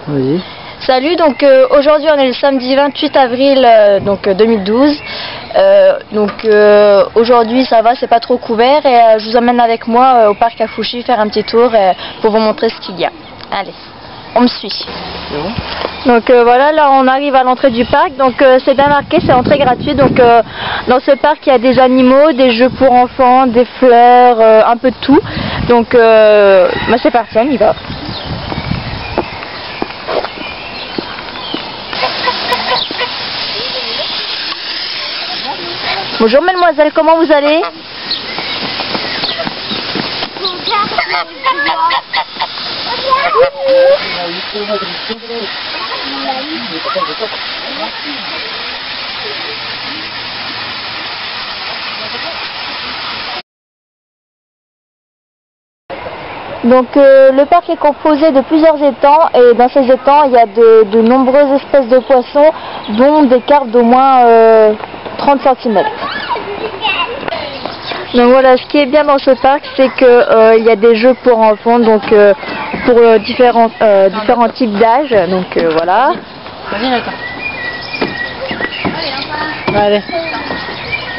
Vas-y. Salut, donc aujourd'hui on est le samedi 28 avril 2012. Aujourd'hui ça va, c'est pas trop couvert et je vous emmène avec moi au parc à Fouchy faire un petit tour pour vous montrer ce qu'il y a. Allez, on me suit. Donc voilà, là on arrive à l'entrée du parc, donc c'est bien marqué, c'est entrée gratuite. Donc dans ce parc il y a des animaux, des jeux pour enfants, des fleurs, un peu de tout. Donc c'est parti, on y va. Bonjour mademoiselle, comment vous allez? Donc le parc est composé de plusieurs étangs et dans ces étangs il y a de nombreuses espèces de poissons dont des carpes d'au moins 30 cm. Donc voilà, ce qui est bien dans ce parc, c'est que il y a des jeux pour enfants, donc pour différents types d'âge. Donc voilà. Vas-y, d'accord. Allez.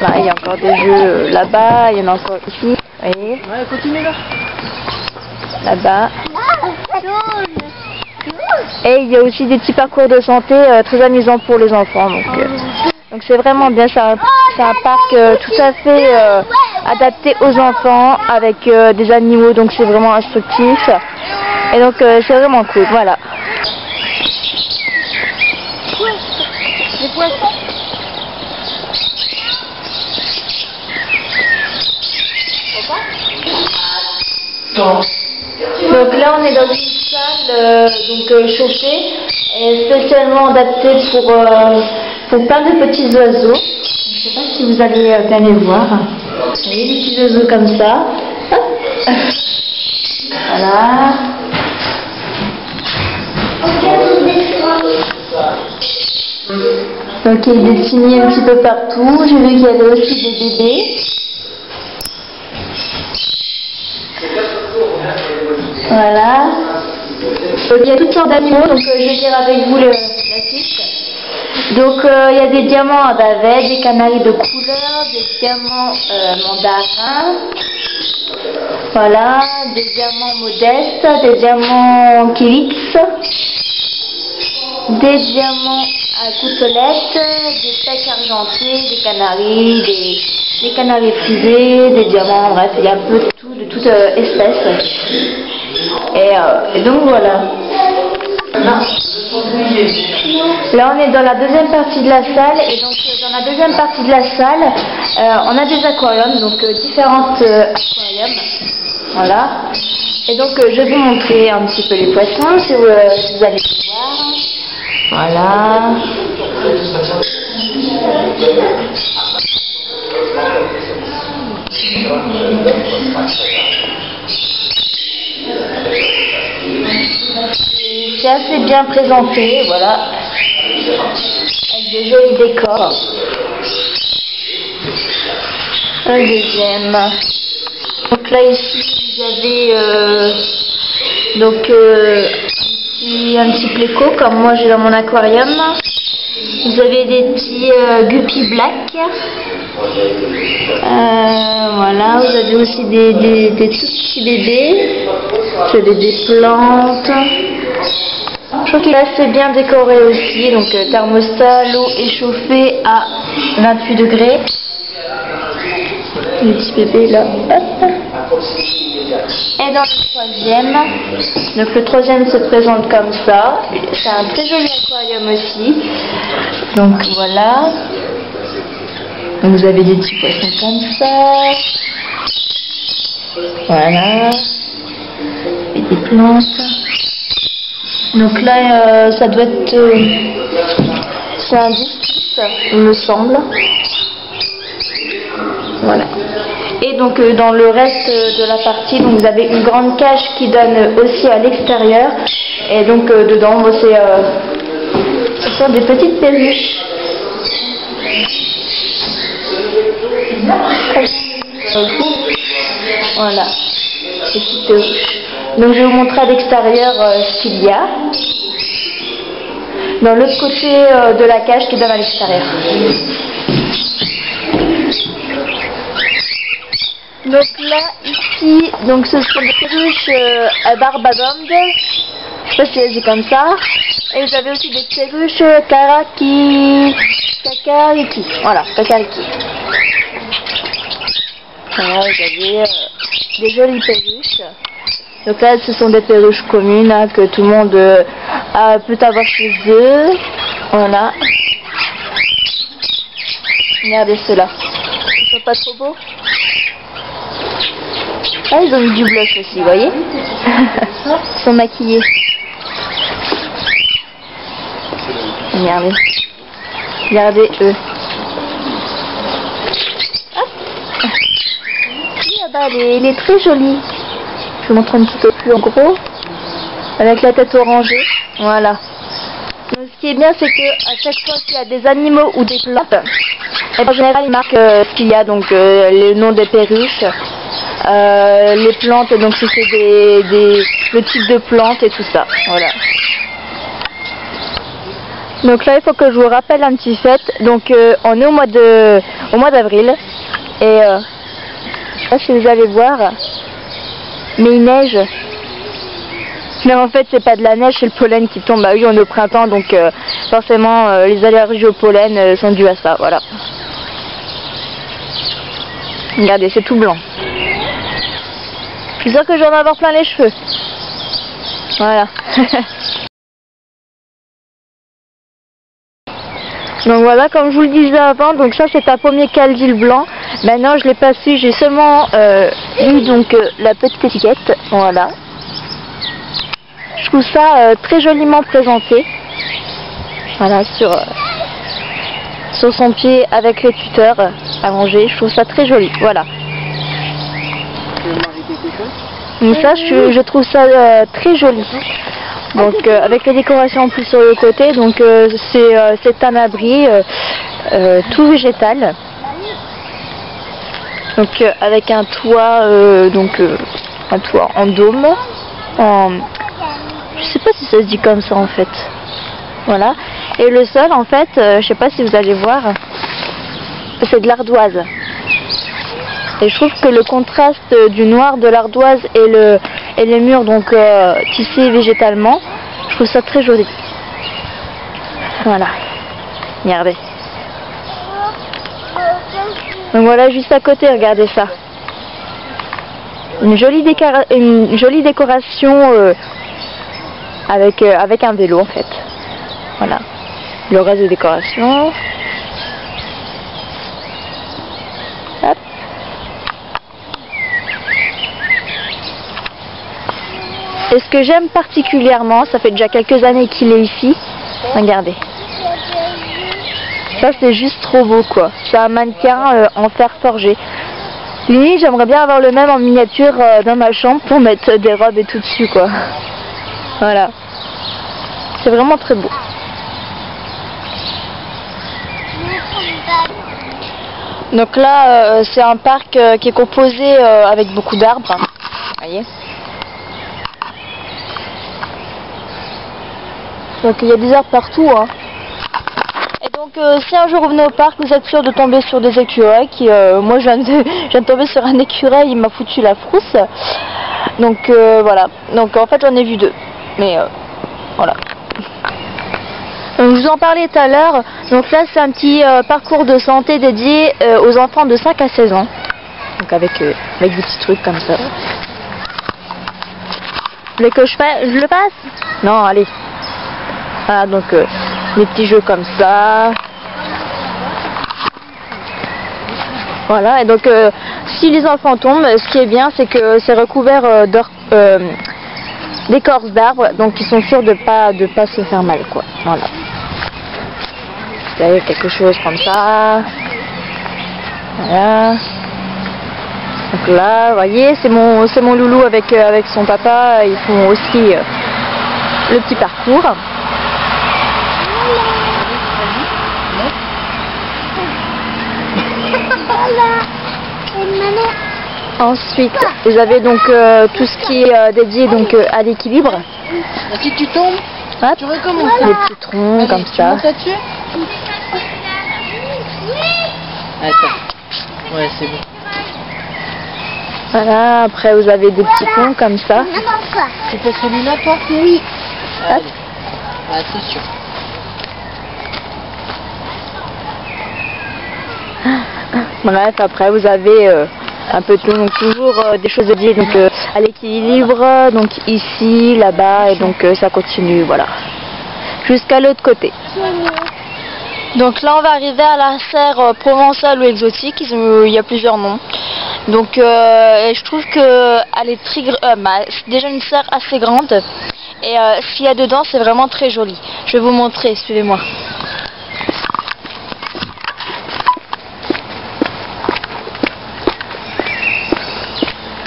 Là, il y a encore des jeux là-bas, il y en a encore ici. Vous voyez? Ouais, continue là. Là-bas. Et il y a aussi des petits parcours de santé très amusants pour les enfants. Donc c'est vraiment bien, c'est un parc tout à fait adapté aux enfants avec des animaux, donc c'est vraiment instructif. Et donc c'est vraiment cool, voilà. Donc là on est dans une salle chauffée et spécialement adaptée pour plein de petits oiseaux. Je ne sais pas si vous allez bien les voir. Vous voyez des petits oiseaux comme ça. Voilà. Donc il y a des petits nids un petit peu partout. J'ai vu qu'il y avait aussi des bébés. Voilà. Donc il y a toutes sortes d'animaux, donc je vais dire avec vous la fiche. Donc il y a des diamants à bavette, des canaris de couleur, des diamants mandarins, voilà, des diamants modestes, des diamants kilix, des diamants à côtelettes, des steaks argentés, des canaris, des canaris frisés, des diamants, bref, il y a un peu de tout, de toute espèce. Et donc voilà. Là on est dans la deuxième partie de la salle et donc dans la deuxième partie de la salle on a des aquariums, donc différents aquariums. Voilà. Et donc je vais vous montrer un petit peu les poissons si vous allez voir. Voilà. C'est assez bien présenté, voilà, avec des jolis décors. Un deuxième. Donc là ici vous avez un petit pléco comme moi j'ai dans mon aquarium. Vous avez des petits guppies black. Voilà, vous avez aussi des tout petits bébés. Vous avez des plantes. Je trouve que là c'est bien décoré aussi, donc thermostat, l'eau est chauffée à 28 degrés. Les petits bébés là. Et dans le troisième, donc le troisième se présente comme ça. C'est un très joli aquarium aussi. Donc voilà. Donc, vous avez des petits poissons comme ça. Voilà. Et des plantes. Donc là, ça doit être... c'est un disque, il me semble. Voilà. Et donc dans le reste de la partie, donc, vous avez une grande cage qui donne aussi à l'extérieur. Et donc dedans, ce sont des petites perruches. Voilà. Des petites perruches. Donc je vais vous montrer à l'extérieur ce qu'il y a. dans l'autre côté de la cage qui donne à l'extérieur. Donc là, ici, donc ce sont des perruches à Barbadonde. Je sais pas si elles disent comme ça. Et vous avez aussi des perruches Kakariki. Voilà, Kakariki. Voilà, vous avez des jolies perruches. Donc là, ce sont des perruches communes hein, que tout le monde peut avoir chez eux. Voilà. Regardez ceux-là. Ils sont pas trop beaux? Ah, ils ont mis du blush aussi, vous voyez. Ils sont maquillés. Regardez. Regardez eux. Hop. Là-bas, elle est très jolie. Je vous montre un petit peu plus en gros. Avec la tête orangée. Voilà. Donc, ce qui est bien, c'est que à chaque fois qu'il y a des animaux ou des plantes, et en général, ils marquent ce qu'il y a, donc le nom des perruches. Les plantes, donc si c'est le type de plantes et tout ça, voilà. Donc là il faut que je vous rappelle un petit fait, donc on est au mois d'avril et là si vous allez voir, mais il neige, mais en fait c'est pas de la neige, c'est le pollen qui tombe. Bah oui, on est au printemps donc forcément les allergies au pollen sont dues à ça, voilà. Regardez, c'est tout blanc. Je suis sûre que je vais en avoir plein les cheveux. Voilà. Donc voilà, comme je vous le disais avant, donc ça c'est un pommier caldil blanc. Maintenant je l'ai pas su, j'ai seulement lu donc la petite étiquette. Voilà. Je trouve ça très joliment présenté. Voilà, sur son pied avec les tuteurs allongés. Je trouve ça très joli. Voilà. Donc ça, je trouve ça très joli. Donc avec les décorations en plus sur le côté, donc c'est un abri tout végétal. Donc avec un toit, un toit en dôme. Je sais pas si ça se dit comme ça en fait. Voilà. Et le sol en fait, je sais pas si vous allez voir, c'est de l'ardoise. Et je trouve que le contraste du noir de l'ardoise et les murs donc tissés végétalement, je trouve ça très joli. Voilà. Regardez. Donc voilà, juste à côté, regardez ça. Une jolie décoration avec un vélo en fait. Voilà. Le reste de décoration. Hop. Et ce que j'aime particulièrement, ça fait déjà quelques années qu'il est ici. Regardez. Ça c'est juste trop beau quoi. C'est un mannequin en fer forgé. Lui, j'aimerais bien avoir le même en miniature dans ma chambre pour mettre des robes et tout dessus quoi. Voilà. C'est vraiment très beau. Donc là, c'est un parc qui est composé avec beaucoup d'arbres. Vous voyez. Donc il y a des arbres partout. Hein. Et donc si un jour vous venez au parc, vous êtes sûr de tomber sur des écureuils. Moi je viens de tomber sur un écureuil, il m'a foutu la frousse. Donc voilà. Donc en fait j'en ai vu deux. Mais voilà. Donc, je vous en parlais tout à l'heure. Donc là c'est un petit parcours de santé dédié aux enfants de 5 à 16 ans. Donc avec des petits trucs comme ça. Vous voulez que je le passe? Non, allez. Voilà, donc des petits jeux comme ça. Voilà, et donc si les enfants tombent, ce qui est bien, c'est que c'est recouvert d'écorce d'arbres, donc ils sont sûrs de pas se faire mal, quoi. Voilà. Vous avez quelque chose comme ça. Voilà. Donc là, vous voyez, c'est mon loulou avec son papa. Ils font aussi le petit parcours. Ensuite, vous avez donc tout ce qui est dédié donc à l'équilibre. Si tu tombes, Hop. Tu recommences. Des petits troncs. Allez, comme ça. Dessus. Attends. Ouais, c'est bon. Voilà, après vous avez des petits ponts comme ça. Tu fais celui-là, toi? Oui. Hop. Attention. Bref, après vous avez un peu de tout, donc toujours des choses à dire, donc à l'équilibre, donc ici, là-bas, et donc ça continue, voilà, jusqu'à l'autre côté. Donc là on va arriver à la serre provençale ou exotique, il y a plusieurs noms. Donc je trouve que elle est très, c'est déjà une serre assez grande, et ce qu'il y a dedans c'est vraiment très joli. Je vais vous montrer, suivez-moi.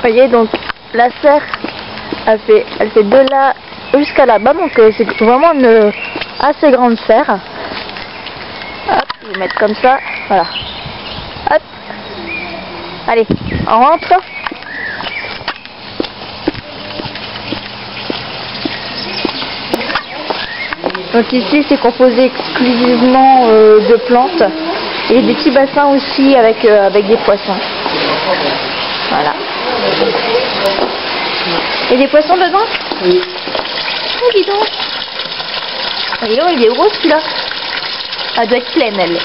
Vous voyez, donc la serre elle fait de là jusqu'à là-bas, donc c'est vraiment une assez grande serre. Hop, je vais mettre comme ça, voilà. Hop, allez, on rentre. Donc ici c'est composé exclusivement de plantes et des petits bassins aussi avec des poissons. Voilà. Et des poissons dedans? Oui. Oh, dis donc. Oh, dis donc, il est gros celui-là. Elle doit être pleine, elle.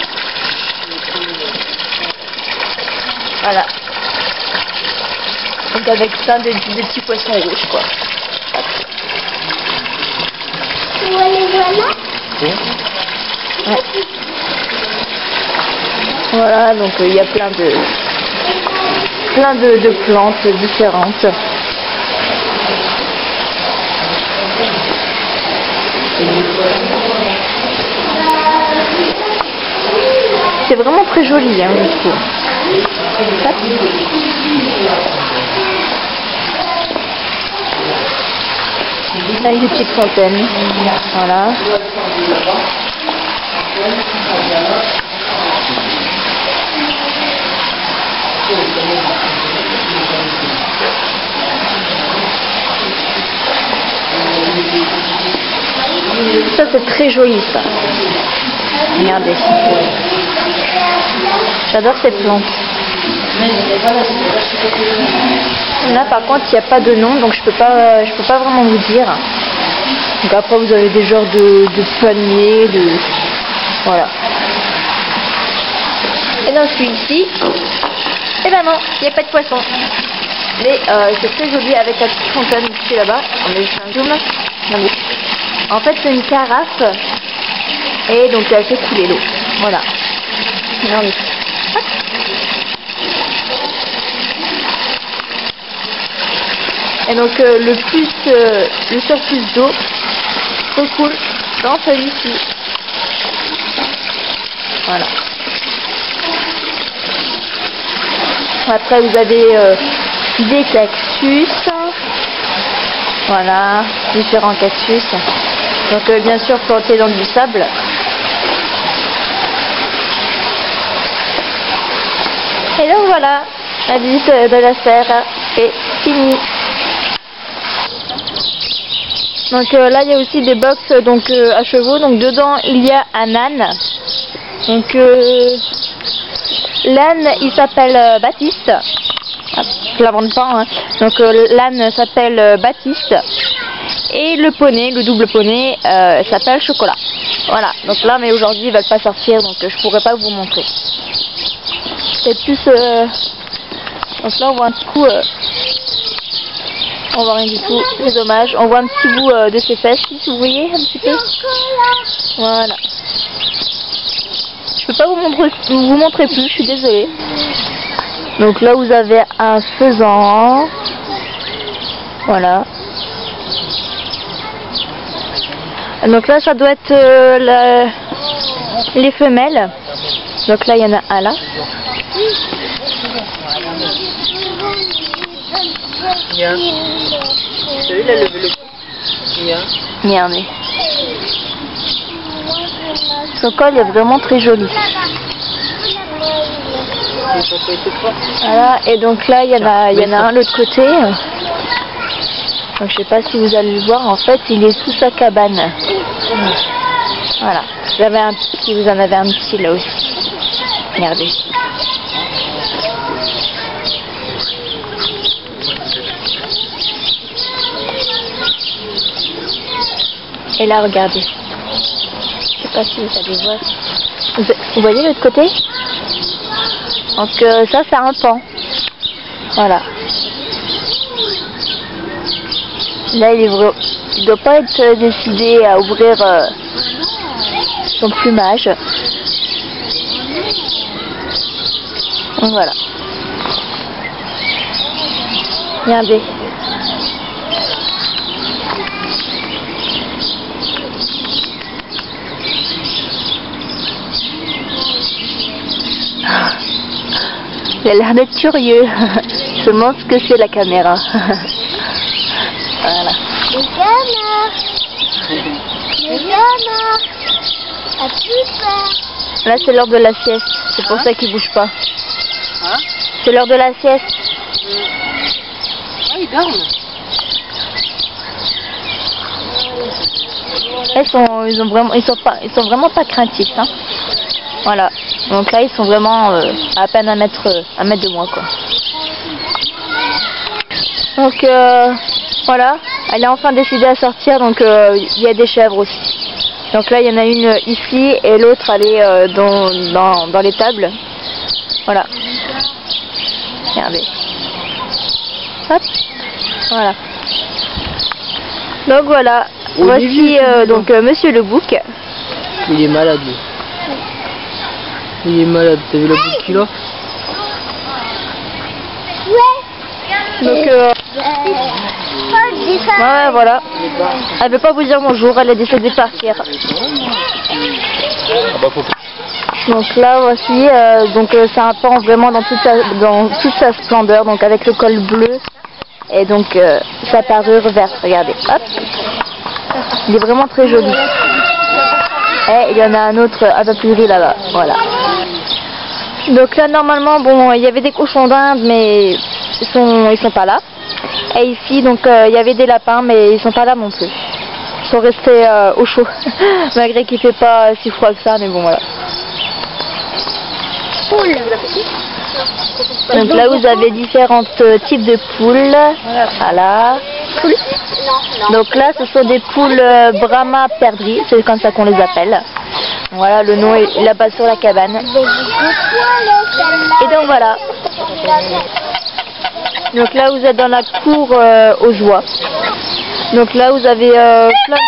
Voilà. Donc avec ça, des petits poissons rouges, quoi. Ouais. Voilà, donc il y a plein de plantes différentes. C'est vraiment très joli, hein, je trouve. Avec des petites fontaines. Voilà. Ça c'est très joli ça. Regardez. J'adore ces plantes. Là par contre il n'y a pas de nom, donc je peux pas vraiment vous dire. Donc après vous avez des genres de palmiers, voilà. Et dans celui-ci, eh ben non, il n'y a pas de poisson. Mais c'est très joli avec la petite fontaine ici là-bas. On met juste un zoom. Regardez. En fait c'est une carafe et donc elle fait couler l'eau. Voilà. Regardez. Et donc le surplus d'eau recoule dans celui-ci. Voilà. Après vous avez des cactus. Voilà, différents cactus. Donc bien sûr plantés dans du sable. Et donc voilà, la visite de la serre est finie. Donc là il y a aussi des box donc à chevaux, donc dedans il y a un âne. Donc l'âne il s'appelle Baptiste. Je l'invente pas, hein. Donc l'âne s'appelle Baptiste et le poney, le double poney s'appelle Chocolat. Voilà, donc là mais aujourd'hui ils veulent pas sortir, donc je pourrais pas vous montrer. C'est plus donc là on voit un petit coup on voit rien du tout, c'est dommage. On voit un petit bout de ses fesses, si vous voyez un petit peu. Voilà. Je peux pas vous montrer plus, je suis désolée. Donc là vous avez un faisan. Voilà. Donc là ça doit être les femelles. Donc là il y en a un là. Bien. Celui-là, il a levé le cou. Bien. Regardez. Son col est vraiment très joli. Voilà, et donc là il y en a un de l'autre côté. Donc je sais pas si vous allez le voir, en fait il est sous sa cabane. Voilà. J'avais un petit, vous en avez un petit là aussi. Regardez. Et là, regardez. Je sais pas si vous allez voir. Vous voyez l'autre côté? Donc ça, c'est un pan. Voilà. Là, il doit pas être décidé à ouvrir son plumage. Donc voilà. Regardez. Il a l'air d'être curieux. Je me demande ce que c'est la caméra. Voilà. Les canards. Les canards. À plus peur. Là, c'est l'heure de la sieste. C'est pour ça qu'ils bougent pas. Hein? C'est l'heure de la sieste. Ah, ils dorment. Ils sont vraiment pas craintifs, hein. Voilà. Donc là, ils sont vraiment à peine à mettre de moi, quoi. Donc voilà. Elle est enfin décidée à sortir. Donc il y a des chèvres aussi. Donc là, il y en a une ici et l'autre elle est dans l'étable. Voilà. Regardez. Hop. Voilà. Donc voilà. Voici donc Monsieur le Bouc. Il est malade, lui. Il est malade. T'as vu la boucle qu'il a? Donc ouais, voilà. Elle veut pas vous dire bonjour. Elle a décidé de partir. Donc là voici. Donc c'est un pan vraiment dans toute sa splendeur. Donc avec le col bleu et donc sa parure verte. Regardez. Hop. Il est vraiment très joli. Et il y en a un autre un peu plus gris là-bas. Voilà. Donc là normalement bon il y avait des cochons d'Inde mais ils sont pas là. Et ici donc il y avait des lapins mais ils sont pas là non plus. Ils sont restés au chaud malgré qu'il fait pas si froid que ça mais bon voilà. Donc là vous avez différents types de poules. Voilà. Donc là ce sont des poules Brahma perdrix, c'est comme ça qu'on les appelle. Voilà, le nom est là-bas sur la cabane. Et donc voilà. Donc là vous êtes dans la cour aux oies. Donc là vous avez plein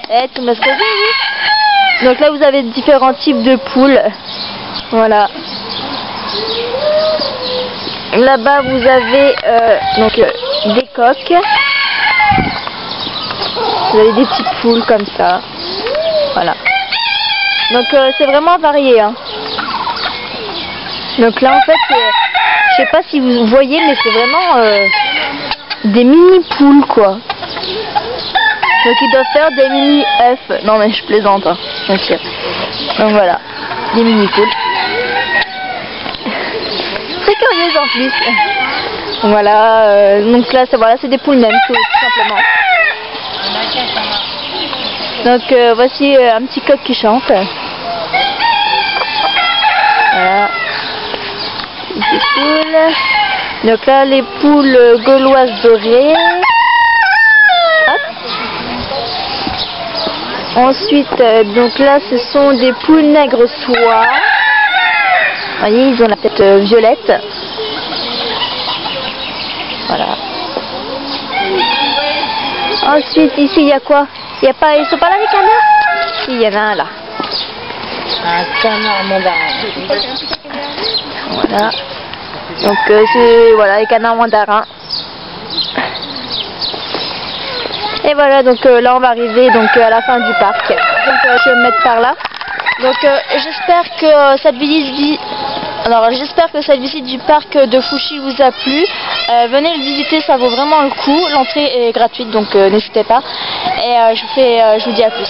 de... tout masqué, oui. Donc là vous avez différents types de poules. Voilà. Là-bas vous avez donc des coqs. Vous avez des petites poules comme ça. Voilà. Donc c'est vraiment varié, hein. Donc là en fait je sais pas si vous voyez mais c'est vraiment des mini poules quoi. Donc ils doivent faire des mini œufs. Non mais je plaisante, hein, bien sûr. Donc voilà, des mini poules. Très curieuse en plus. Voilà, donc là c'est des poules naines tout simplement. Donc voici un petit coq qui chante. Voilà. Des poules. Donc là les poules gauloises dorées. Hop. Ensuite donc là ce sont des poules nègres soie. Vous voyez ils ont la tête violette. Voilà. Ensuite ici il y a quoi? Ils sont pas là les canards? Il y en a un là. Un canard mandarin. Voilà. Donc voilà les canards mandarins. Et voilà donc là on va arriver donc à la fin du parc. Donc je vais me mettre par là. Donc j'espère que cette visite du parc de Fouchy vous a plu. Venez le visiter, ça vaut vraiment le coup. L'entrée est gratuite donc n'hésitez pas. Et je vous dis à plus.